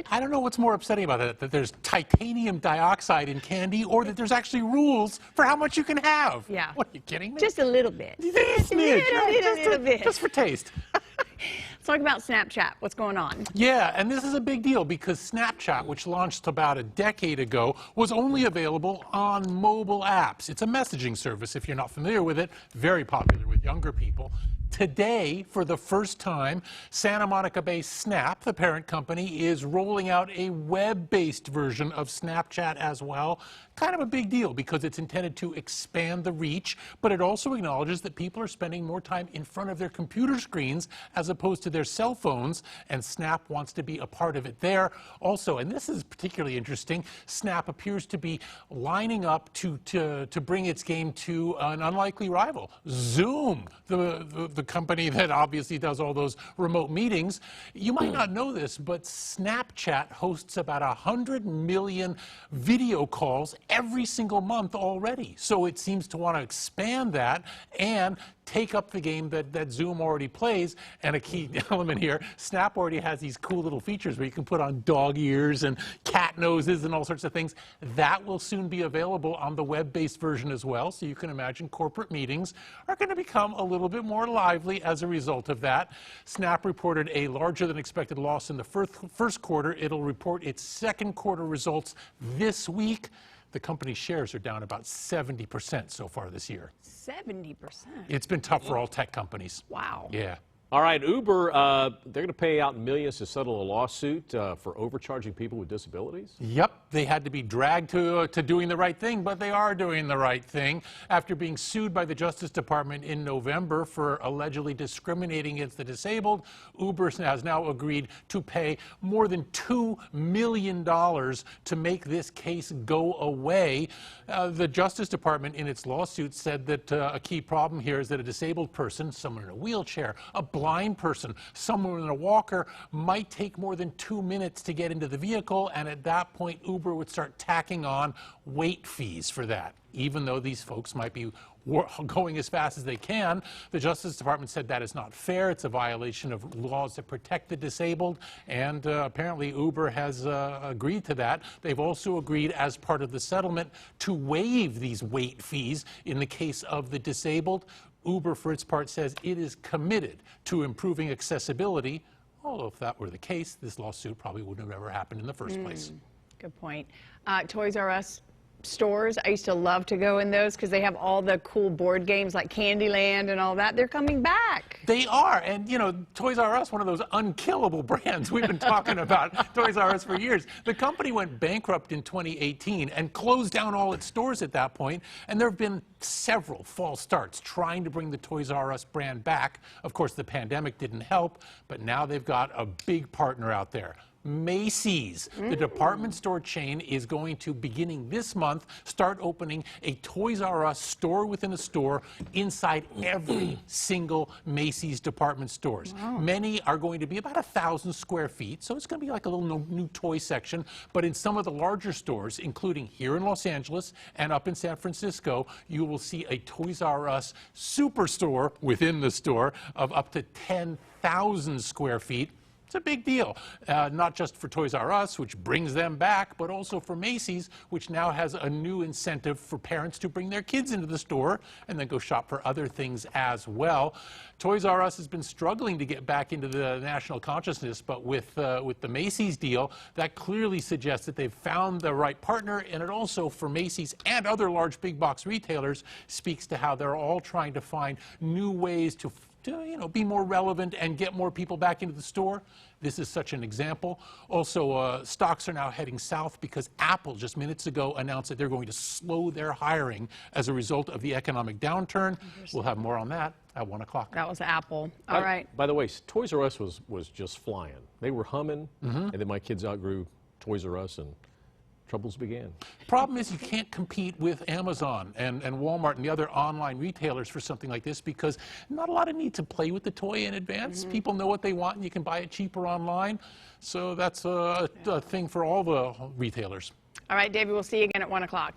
I don't know what's more upsetting about it, that there's titanium dioxide in candy or that there's actually rules for how much you can have. Yeah. What, are you kidding me? Just a little bit. Just a little bit. Just for taste. Let's talk about Snapchat. What's going on? Yeah, and this is a big deal because Snapchat, which launched about a decade ago, was only available on mobile apps. It's a messaging service, if you're not familiar with it, very popular with younger people. Today, for the first time, Santa Monica-based Snap, the parent company, is rolling out a web-based version of Snapchat as well. Kind of a big deal because it's intended to expand the reach, but it also acknowledges that people are spending more time in front of their computer screens as opposed to their cell phones, and Snap wants to be a part of it there. Also, and this is particularly interesting, Snap appears to be lining up to bring its game to an unlikely rival, Zoom, the company that obviously does all those remote meetings. You might not know this, but Snapchat hosts about 100 million video calls every single month already. So it seems to want to expand that and take up the game that Zoom already plays. And a key element here, Snap already has these cool little features where you can put on dog ears and cat noses and all sorts of things. That will soon be available on the web-based version as well. So you can imagine corporate meetings are going to become a little bit more lively as a result of that. Snap reported a larger than expected loss in the first quarter. It'll report its second quarter results this week. The company's shares are down about 70% so far this year. 70%? It's been tough for all tech companies. Wow. Yeah. All right, Uber, they're going to pay out millions to settle a lawsuit for overcharging people with disabilities? Yep, they had to be dragged to doing the right thing, but they are doing the right thing. After being sued by the Justice Department in November for allegedly discriminating against the disabled, Uber has now agreed to pay more than $2 million to make this case go away. The Justice Department in its lawsuit said that a key problem here is that a disabled person, someone in a wheelchair, a blind person, someone in a walker, might take more than 2 minutes to get into the vehicle, and at that point Uber would start tacking on wait fees for that. Even though these folks might be going as fast as they can, the Justice Department said that is not fair. It's a violation of laws that protect the disabled, and apparently Uber has agreed to that. They've also agreed as part of the settlement to waive these wait fees in the case of the disabled. Uber, for its part, says it is committed to improving accessibility, although if that were the case, this lawsuit probably wouldn't have ever happened in the first place. Good point. Toys R Us stores, I used to love to go in those because they have all the cool board games like Candyland and all that. They're coming back. They are, and you know, Toys R Us, one of those unkillable brands. We've been talking about Toys R Us for years. The company went bankrupt in 2018 and closed down all its stores at that point, and there have been several false starts trying to bring the Toys R Us brand back. Of course, the pandemic didn't help, but now they've got a big partner out there. Macy's, the department store chain, is going to, beginning this month, start opening a Toys R Us store within a store inside every single Macy's department stores. Wow. Many are going to be about 1,000 square feet, so it's going to be like a little new toy section. But in some of the larger stores, including here in Los Angeles and up in San Francisco, you will see a Toys R Us superstore within the store of up to 10,000 square feet. It's a big deal, not just for Toys R Us, which brings them back, but also for Macy's, which now has a new incentive for parents to bring their kids into the store and then go shop for other things as well. Toys R Us has been struggling to get back into the national consciousness, but with the Macy's deal, that clearly suggests that they've found the right partner, and it also, for Macy's and other large big box retailers, speaks to how they're all trying to find new ways to be more relevant and get more people back into the store. This is such an example. Also, stocks are now heading south because Apple just minutes ago announced that they're going to slow their hiring as a result of the economic downturn. We'll have more on that at 1 o'clock. That was Apple. All right. By the way, Toys R Us was just flying. They were humming, and then my kids outgrew Toys R Us, and troubles began. Problem is, you can't compete with Amazon and Walmart and the other online retailers for something like this because not a lot of need to play with the toy in advance. People know what they want and you can buy it cheaper online. So that's a thing for all the retailers. All right, David, we'll see you again at 1 o'clock.